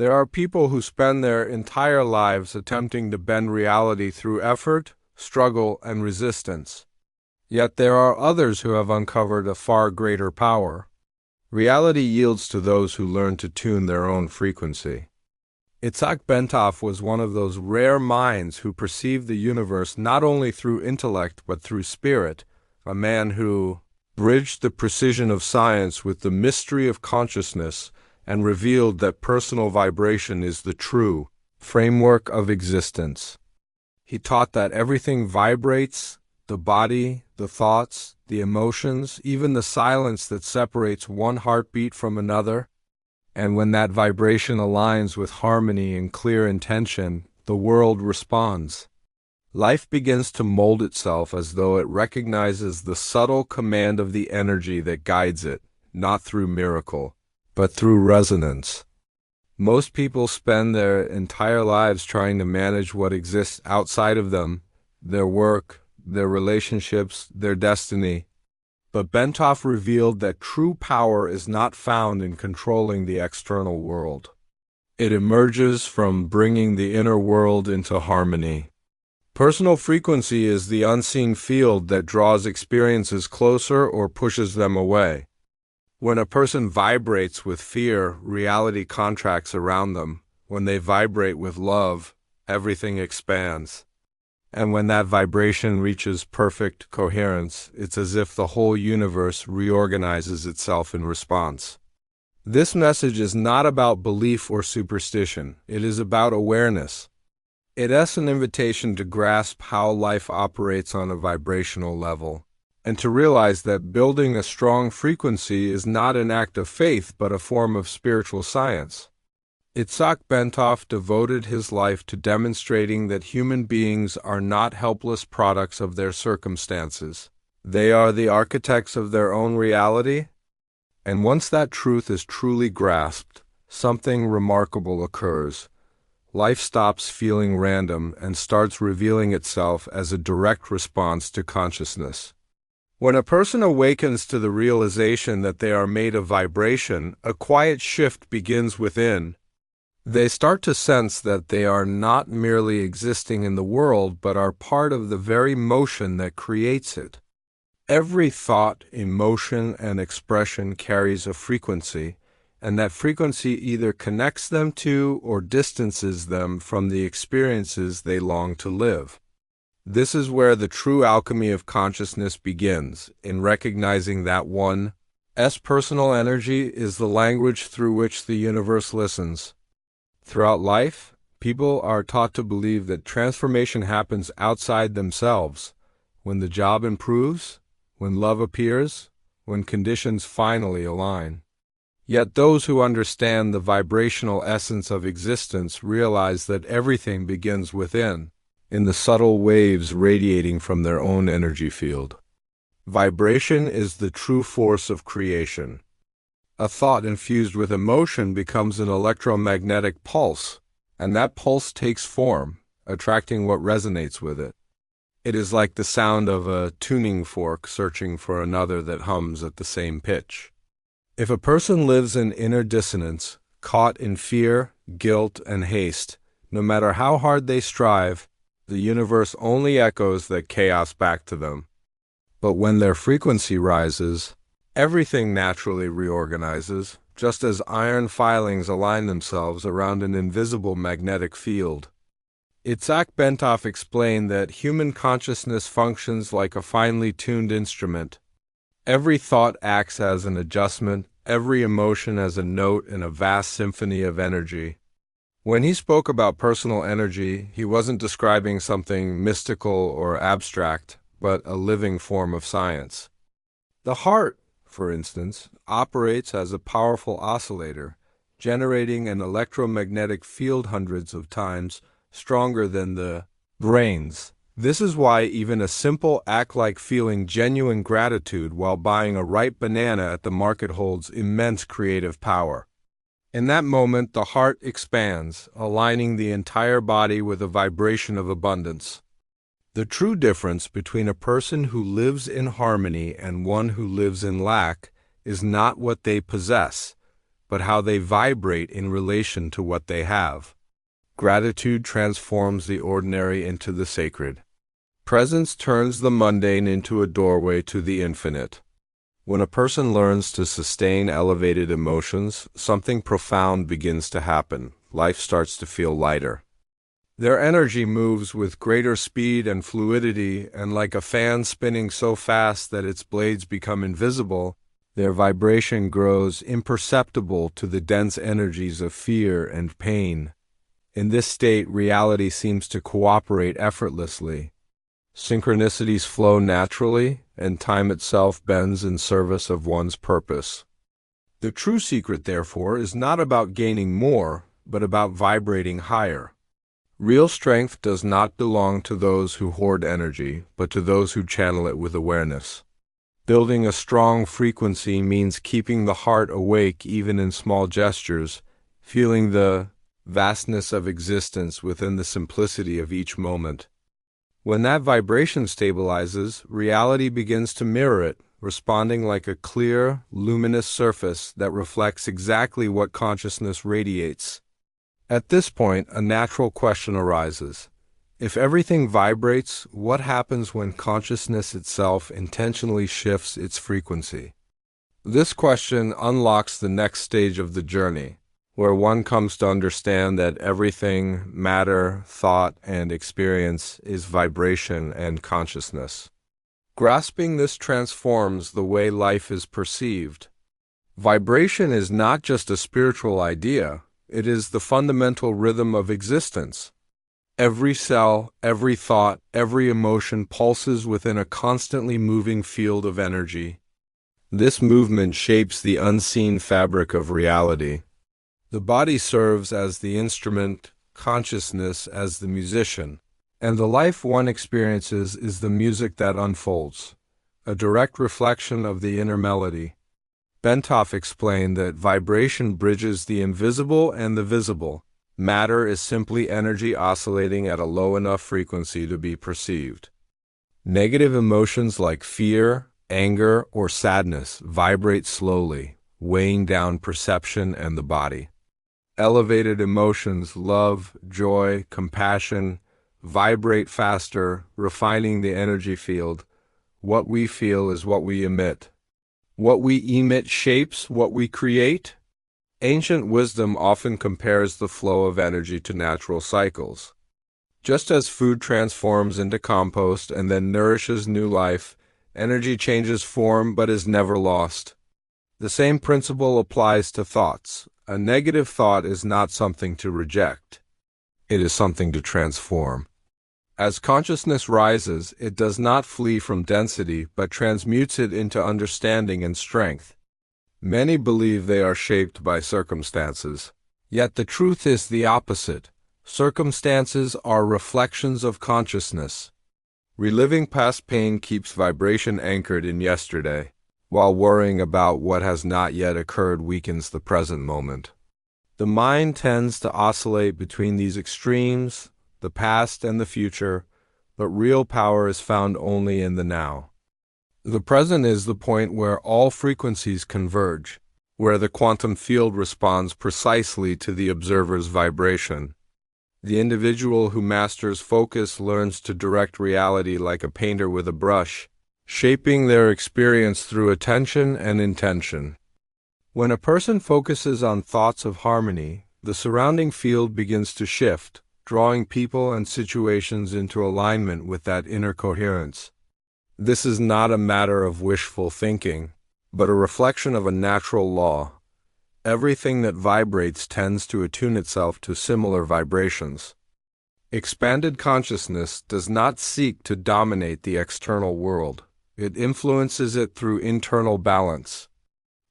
There are people who spend their entire lives attempting to bend reality through effort, struggle, and resistance. Yet there are others who have uncovered a far greater power. Reality yields to those who learn to tune their own frequency. Itzhak Bentov was one of those rare minds who perceived the universe not only through intellect but through spirit, a man who bridged the precision of science with the mystery of consciousness and revealed that personal vibration is the true framework of existence. He taught that everything vibrates: the body, the thoughts, the emotions, even the silence that separates one heartbeat from another. And when that vibration aligns with harmony and clear intention, the world responds. Life begins to mold itself as though it recognizes the subtle command of the energy that guides it, not through miracle, but through resonance. Most people spend their entire lives trying to manage what exists outside of them: their work, their relationships, their destiny. But Bentov revealed that true power is not found in controlling the external world. It emerges from bringing the inner world into harmony. Personal frequency is the unseen field that draws experiences closer or pushes them away. When a person vibrates with fear, reality contracts around them. When they vibrate with love, everything expands. And when that vibration reaches perfect coherence, it's as if the whole universe reorganizes itself in response. This message is not about belief or superstition. It is about awareness. It is an invitation to grasp how life operates on a vibrational level, and to realize that building a strong frequency is not an act of faith but a form of spiritual science. Itzhak Bentov devoted his life to demonstrating that human beings are not helpless products of their circumstances. They are the architects of their own reality. And once that truth is truly grasped, something remarkable occurs. Life stops feeling random and starts revealing itself as a direct response to consciousness. When a person awakens to the realization that they are made of vibration, a quiet shift begins within. They start to sense that they are not merely existing in the world, but are part of the very motion that creates it. Every thought, emotion, and expression carries a frequency, and that frequency either connects them to or distances them from the experiences they long to live. This is where the true alchemy of consciousness begins, in recognizing that one's personal energy is the language through which the universe listens. Throughout life, people are taught to believe that transformation happens outside themselves, when the job improves, when love appears, when conditions finally align. Yet those who understand the vibrational essence of existence realize that everything begins within, in the subtle waves radiating from their own energy field. Vibration is the true force of creation. A thought infused with emotion becomes an electromagnetic pulse, and that pulse takes form, attracting what resonates with it. It is like the sound of a tuning fork searching for another that hums at the same pitch. If a person lives in inner dissonance, caught in fear, guilt, and haste, no matter how hard they strive, the universe only echoes that chaos back to them. But when their frequency rises, everything naturally reorganizes, just as iron filings align themselves around an invisible magnetic field. Itzhak Bentov explained that human consciousness functions like a finely tuned instrument. Every thought acts as an adjustment, every emotion as a note in a vast symphony of energy. When he spoke about personal energy, he wasn't describing something mystical or abstract, but a living form of science. The heart, for instance, operates as a powerful oscillator, generating an electromagnetic field hundreds of times stronger than the brain's. This is why even a simple act like feeling genuine gratitude while buying a ripe banana at the market holds immense creative power. In that moment, the heart expands, aligning the entire body with a vibration of abundance. The true difference between a person who lives in harmony and one who lives in lack is not what they possess, but how they vibrate in relation to what they have. Gratitude transforms the ordinary into the sacred. Presence turns the mundane into a doorway to the infinite. When a person learns to sustain elevated emotions, something profound begins to happen. Life starts to feel lighter. Their energy moves with greater speed and fluidity, and like a fan spinning so fast that its blades become invisible, their vibration grows imperceptible to the dense energies of fear and pain. In this state, reality seems to cooperate effortlessly. Synchronicities flow naturally, and time itself bends in service of one's purpose. The true secret, therefore, is not about gaining more, but about vibrating higher. Real strength does not belong to those who hoard energy, but to those who channel it with awareness. Building a strong frequency means keeping the heart awake even in small gestures, feeling the vastness of existence within the simplicity of each moment. When that vibration stabilizes, reality begins to mirror it, responding like a clear, luminous surface that reflects exactly what consciousness radiates. At this point, a natural question arises. If everything vibrates, what happens when consciousness itself intentionally shifts its frequency? This question unlocks the next stage of the journey, where one comes to understand that everything, matter, thought, and experience, is vibration and consciousness. Grasping this transforms the way life is perceived. Vibration is not just a spiritual idea. It is the fundamental rhythm of existence. Every cell, every thought, every emotion pulses within a constantly moving field of energy. This movement shapes the unseen fabric of reality. The body serves as the instrument, consciousness as the musician, and the life one experiences is the music that unfolds, a direct reflection of the inner melody. Bentov explained that vibration bridges the invisible and the visible. Matter is simply energy oscillating at a low enough frequency to be perceived. Negative emotions like fear, anger, or sadness vibrate slowly, weighing down perception and the body. Elevated emotions, love, joy, compassion, vibrate faster, refining the energy field. What we feel is what we emit. What we emit shapes what we create. Ancient wisdom often compares the flow of energy to natural cycles. Just as food transforms into compost and then nourishes new life, energy changes form but is never lost. The same principle applies to thoughts. A negative thought is not something to reject. It is something to transform. As consciousness rises, it does not flee from density, but transmutes it into understanding and strength. Many believe they are shaped by circumstances. Yet the truth is the opposite. Circumstances are reflections of consciousness. Reliving past pain keeps vibration anchored in yesterday, while worrying about what has not yet occurred weakens the present moment. The mind tends to oscillate between these extremes, the past and the future, but real power is found only in the now. The present is the point where all frequencies converge, where the quantum field responds precisely to the observer's vibration. The individual who masters focus learns to direct reality like a painter with a brush, shaping their experience through attention and intention. When a person focuses on thoughts of harmony, the surrounding field begins to shift, drawing people and situations into alignment with that inner coherence. This is not a matter of wishful thinking, but a reflection of a natural law. Everything that vibrates tends to attune itself to similar vibrations. Expanded consciousness does not seek to dominate the external world. It influences it through internal balance.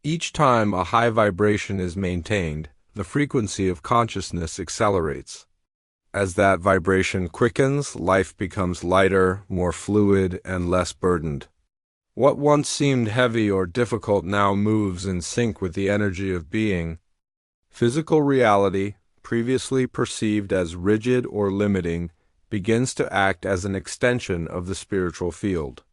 Each time a high vibration is maintained, the frequency of consciousness accelerates. As that vibration quickens, life becomes lighter, more fluid, and less burdened. What once seemed heavy or difficult now moves in sync with the energy of being. Physical reality, previously perceived as rigid or limiting, begins to act as an extension of the spiritual field.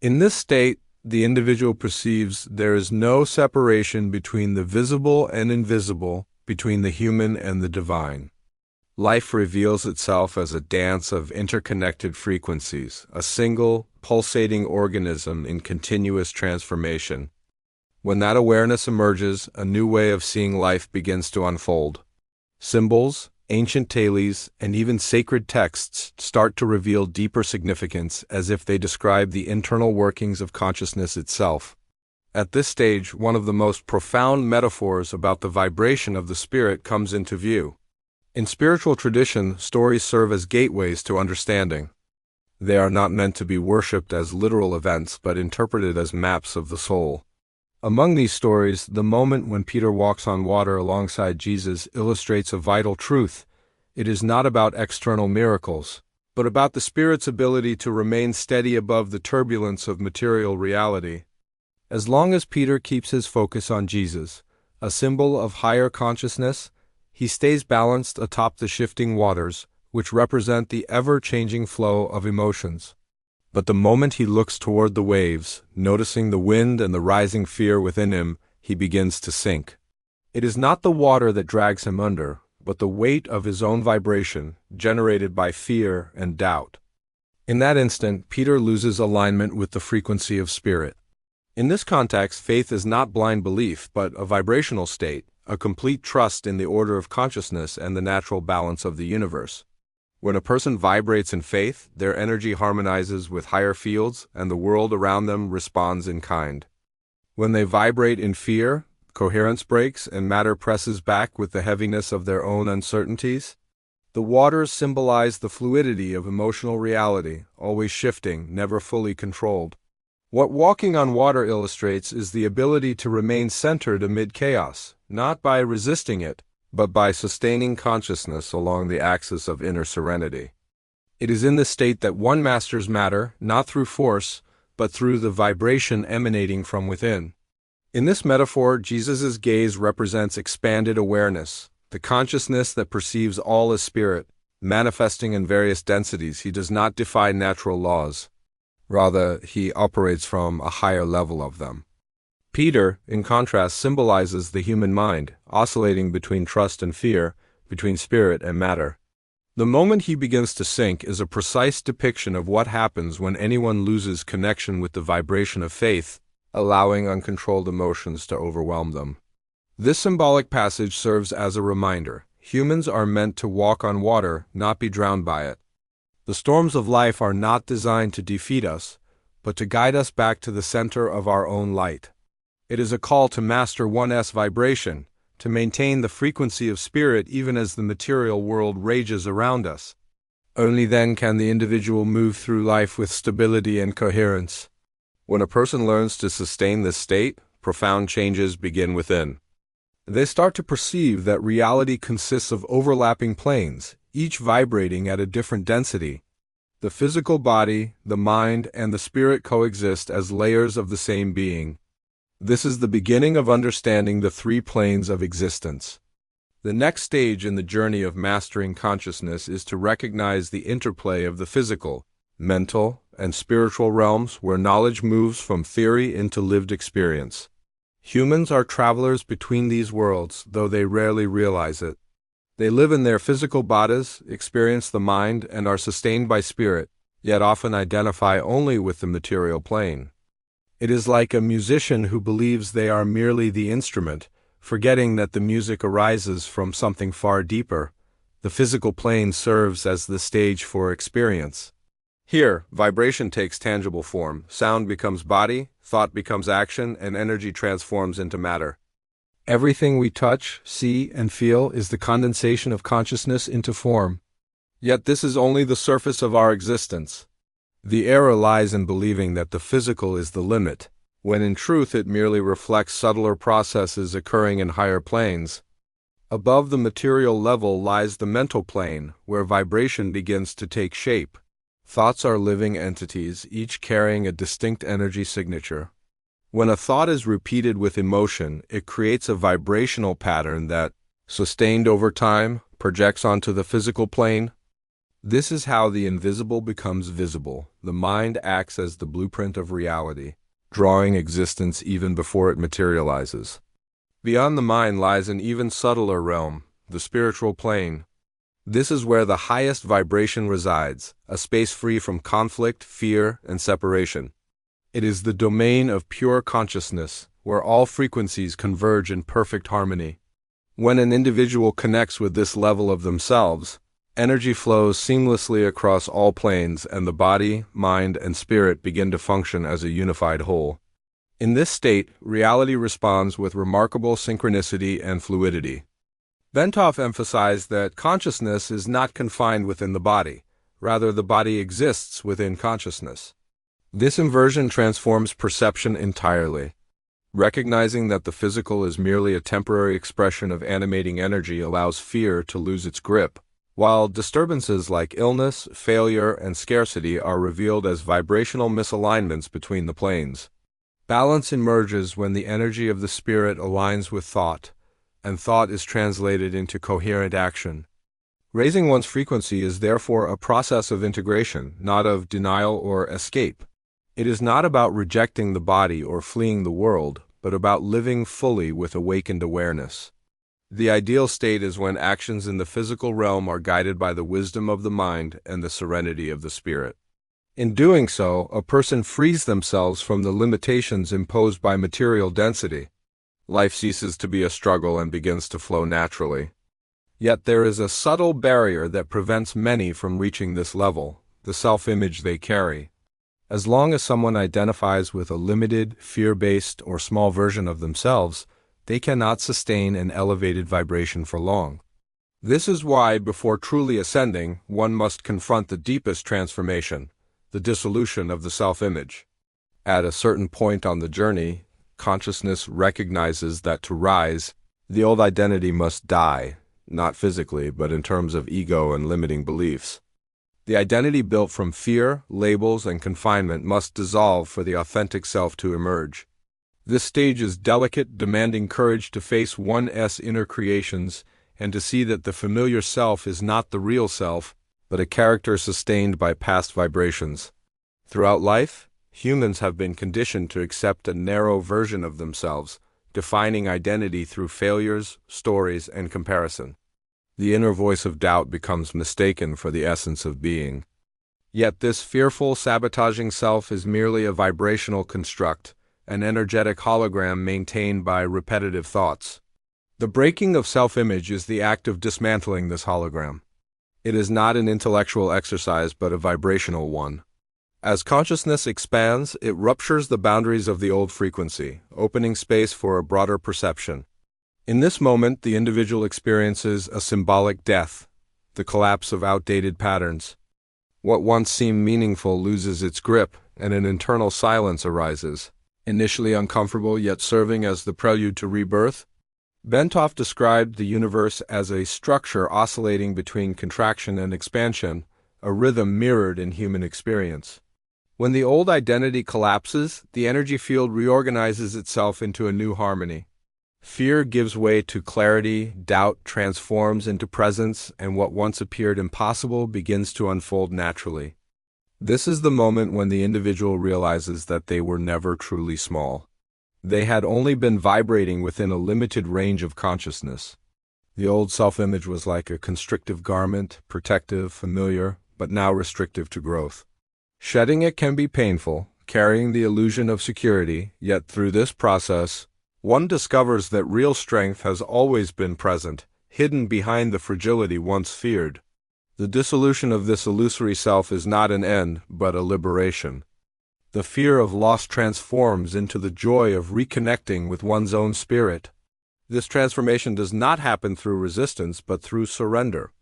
In this state, the individual perceives there is no separation between the visible and invisible, between the human and the divine. Life reveals itself as a dance of interconnected frequencies, a single, pulsating organism in continuous transformation. When that awareness emerges, a new way of seeing life begins to unfold. Symbols, ancient tales, and even sacred texts start to reveal deeper significance as if they describe the internal workings of consciousness itself. At this stage, one of the most profound metaphors about the vibration of the spirit comes into view. In spiritual tradition, stories serve as gateways to understanding. They are not meant to be worshipped as literal events but interpreted as maps of the soul. Among these stories, the moment when Peter walks on water alongside Jesus illustrates a vital truth. It is not about external miracles, but about the Spirit's ability to remain steady above the turbulence of material reality. As long as Peter keeps his focus on Jesus, a symbol of higher consciousness, he stays balanced atop the shifting waters, which represent the ever-changing flow of emotions. But the moment he looks toward the waves, noticing the wind and the rising fear within him, he begins to sink. It is not the water that drags him under, but the weight of his own vibration, generated by fear and doubt. In that instant, Peter loses alignment with the frequency of spirit. In this context, faith is not blind belief, but a vibrational state, a complete trust in the order of consciousness and the natural balance of the universe. When a person vibrates in faith, their energy harmonizes with higher fields, and the world around them responds in kind. When they vibrate in fear, coherence breaks and matter presses back with the heaviness of their own uncertainties. The waters symbolize the fluidity of emotional reality, always shifting, never fully controlled. What walking on water illustrates is the ability to remain centered amid chaos, not by resisting it, but by sustaining consciousness along the axis of inner serenity. It is in this state that one masters matter, not through force, but through the vibration emanating from within. In this metaphor, Jesus' gaze represents expanded awareness, the consciousness that perceives all as spirit, manifesting in various densities. He does not defy natural laws. Rather, he operates from a higher level of them. Peter, in contrast, symbolizes the human mind, oscillating between trust and fear, between spirit and matter. The moment he begins to sink is a precise depiction of what happens when anyone loses connection with the vibration of faith, allowing uncontrolled emotions to overwhelm them. This symbolic passage serves as a reminder. Humans are meant to walk on water, not be drowned by it. The storms of life are not designed to defeat us, but to guide us back to the center of our own light. It is a call to master one's vibration, to maintain the frequency of spirit even as the material world rages around us. Only then can the individual move through life with stability and coherence. When a person learns to sustain this state, profound changes begin within. They start to perceive that reality consists of overlapping planes, each vibrating at a different density. The physical body, the mind, and the spirit coexist as layers of the same being. This is the beginning of understanding the three planes of existence. The next stage in the journey of mastering consciousness is to recognize the interplay of the physical, mental, and spiritual realms where knowledge moves from theory into lived experience. Humans are travelers between these worlds, though they rarely realize it. They live in their physical bodies, experience the mind, and are sustained by spirit, yet often identify only with the material plane. It is like a musician who believes they are merely the instrument, forgetting that the music arises from something far deeper. The physical plane serves as the stage for experience. Here, vibration takes tangible form, sound becomes body, thought becomes action, and energy transforms into matter. Everything we touch, see, and feel is the condensation of consciousness into form. Yet this is only the surface of our existence. The error lies in believing that the physical is the limit, when in truth it merely reflects subtler processes occurring in higher planes. Above the material level lies the mental plane, where vibration begins to take shape. Thoughts are living entities, each carrying a distinct energy signature. When a thought is repeated with emotion, it creates a vibrational pattern that, sustained over time, projects onto the physical plane. This is how the invisible becomes visible. The mind acts as the blueprint of reality. drawing existence even before it materializes. Beyond the mind lies an even subtler realm, the spiritual plane. This is where the highest vibration resides, a space free from conflict, fear, and separation. It is the domain of pure consciousness, where all frequencies converge in perfect harmony. When an individual connects with this level of themselves, energy flows seamlessly across all planes and the body, mind, and spirit begin to function as a unified whole. In this state, reality responds with remarkable synchronicity and fluidity. Bentov emphasized that consciousness is not confined within the body, rather the body exists within consciousness. This inversion transforms perception entirely. Recognizing that the physical is merely a temporary expression of animating energy allows fear to lose its grip, while disturbances like illness, failure, and scarcity are revealed as vibrational misalignments between the planes. Balance emerges when the energy of the spirit aligns with thought, and thought is translated into coherent action. Raising one's frequency is therefore a process of integration, not of denial or escape. It is not about rejecting the body or fleeing the world, but about living fully with awakened awareness. The ideal state is when actions in the physical realm are guided by the wisdom of the mind and the serenity of the spirit. In doing so, a person frees themselves from the limitations imposed by material density. Life ceases to be a struggle and begins to flow naturally. Yet there is a subtle barrier that prevents many from reaching this level, the self-image they carry. As long as someone identifies with a limited, fear-based, or small version of themselves, they cannot sustain an elevated vibration for long. This is why, before truly ascending, one must confront the deepest transformation, the dissolution of the self-image. At a certain point on the journey, consciousness recognizes that to rise, the old identity must die, not physically, but in terms of ego and limiting beliefs. The identity built from fear, labels, and confinement must dissolve for the authentic self to emerge. This stage is delicate, demanding courage to face one's inner creations and to see that the familiar self is not the real self, but a character sustained by past vibrations. Throughout life, humans have been conditioned to accept a narrow version of themselves, defining identity through failures, stories, and comparison. The inner voice of doubt becomes mistaken for the essence of being. Yet this fearful, sabotaging self is merely a vibrational construct, an energetic hologram maintained by repetitive thoughts. The breaking of self-image is the act of dismantling this hologram. It is not an intellectual exercise but a vibrational one. As consciousness expands, it ruptures the boundaries of the old frequency, opening space for a broader perception. In this moment, the individual experiences a symbolic death, the collapse of outdated patterns. What once seemed meaningful loses its grip, and an internal silence arises, initially uncomfortable yet serving as the prelude to rebirth. Bentov described the universe as a structure oscillating between contraction and expansion, a rhythm mirrored in human experience. When the old identity collapses, the energy field reorganizes itself into a new harmony. Fear gives way to clarity, doubt transforms into presence, and what once appeared impossible begins to unfold naturally. This is the moment when the individual realizes that they were never truly small. They had only been vibrating within a limited range of consciousness. The old self-image was like a constrictive garment, protective, familiar, but now restrictive to growth. Shedding it can be painful, carrying the illusion of security, yet through this process, one discovers that real strength has always been present, hidden behind the fragility once feared. The dissolution of this illusory self is not an end, but a liberation. The fear of loss transforms into the joy of reconnecting with one's own spirit. This transformation does not happen through resistance, but through surrender.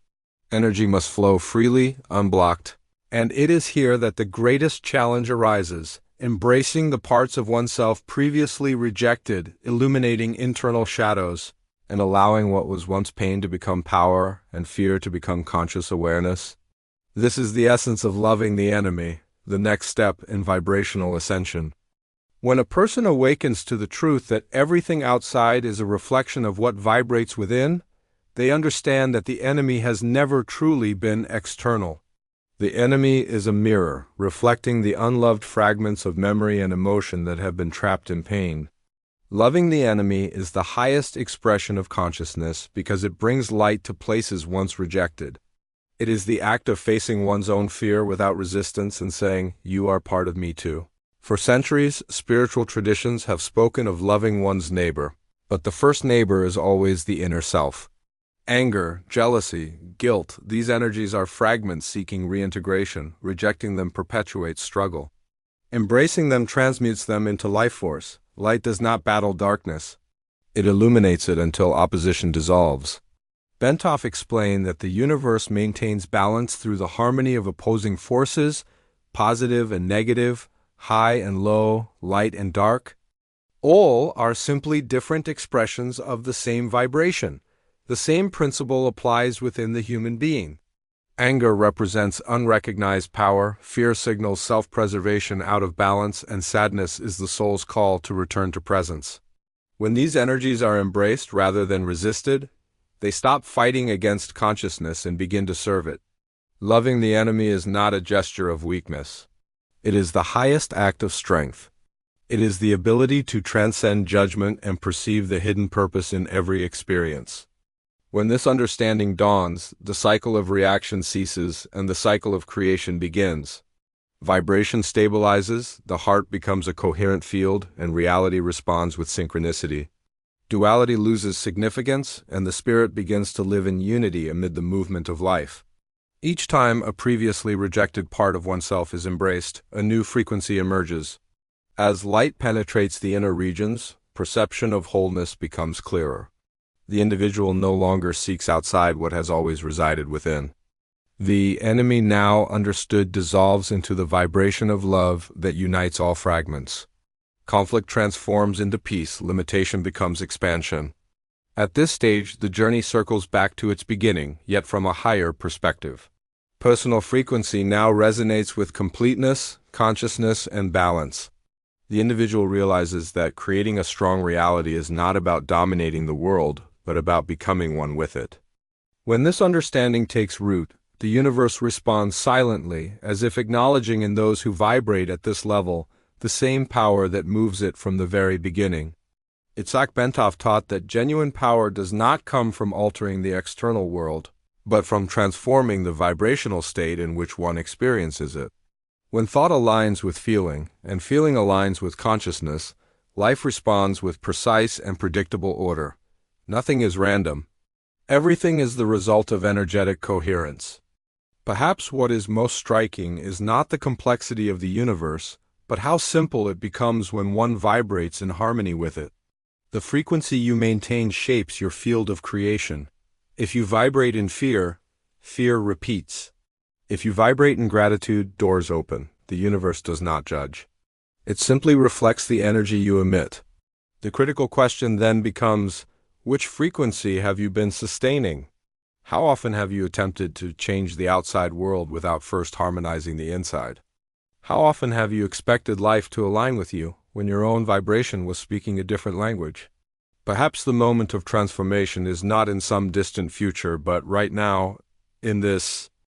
Energy must flow freely, unblocked, and it is here that the greatest challenge arises, embracing the parts of oneself previously rejected, illuminating internal shadows, and allowing what was once pain to become power and fear to become conscious awareness. This is the essence of loving the enemy, the next step in vibrational ascension. When a person awakens to the truth that everything outside is a reflection of what vibrates within, they understand that the enemy has never truly been external. The enemy is a mirror, reflecting the unloved fragments of memory and emotion that have been trapped in pain. Loving the enemy is the highest expression of consciousness because it brings light to places once rejected. It is the act of facing one's own fear without resistance and saying, "You are part of me too." For centuries, spiritual traditions have spoken of loving one's neighbor, but the first neighbor is always the inner self. Anger, jealousy, guilt, these energies are fragments seeking reintegration. Rejecting them perpetuates struggle. Embracing them transmutes them into life force. Light does not battle darkness. It illuminates it until opposition dissolves. Bentov explained that the universe maintains balance through the harmony of opposing forces, positive and negative, high and low, light and dark. All are simply different expressions of the same vibration. The same principle applies within the human being. Anger represents unrecognized power, fear signals self-preservation out of balance, and sadness is the soul's call to return to presence. When these energies are embraced rather than resisted, they stop fighting against consciousness and begin to serve it. Loving the enemy is not a gesture of weakness. It is the highest act of strength. It is the ability to transcend judgment and perceive the hidden purpose in every experience. When this understanding dawns, the cycle of reaction ceases and the cycle of creation begins. Vibration stabilizes, the heart becomes a coherent field, and reality responds with synchronicity. Duality loses significance, and the spirit begins to live in unity amid the movement of life. Each time a previously rejected part of oneself is embraced, a new frequency emerges. As light penetrates the inner regions, perception of wholeness becomes clearer. The individual no longer seeks outside what has always resided within. The enemy, now understood, dissolves into the vibration of love that unites all fragments. Conflict transforms into peace, limitation becomes expansion. At this stage, the journey circles back to its beginning, yet from a higher perspective. Personal frequency now resonates with completeness, consciousness, and balance. The individual realizes that creating a strong reality is not about dominating the world, but about becoming one with it. When this understanding takes root, the universe responds silently, as if acknowledging in those who vibrate at this level the same power that moves it from the very beginning. Itzhak Bentov taught that genuine power does not come from altering the external world, but from transforming the vibrational state in which one experiences it. When thought aligns with feeling, and feeling aligns with consciousness, life responds with precise and predictable order. Nothing is random. Everything is the result of energetic coherence. Perhaps what is most striking is not the complexity of the universe, but how simple it becomes when one vibrates in harmony with it. The frequency you maintain shapes your field of creation. If you vibrate in fear, fear repeats. If you vibrate in gratitude, doors open. The universe does not judge. It simply reflects the energy you emit. The critical question then becomes, which frequency have you been sustaining? How often have you attempted to change the outside world without first harmonizing the inside? How often have you expected life to align with you when your own vibration was speaking a different language? Perhaps the moment of transformation is not in some distant future, but right now, in this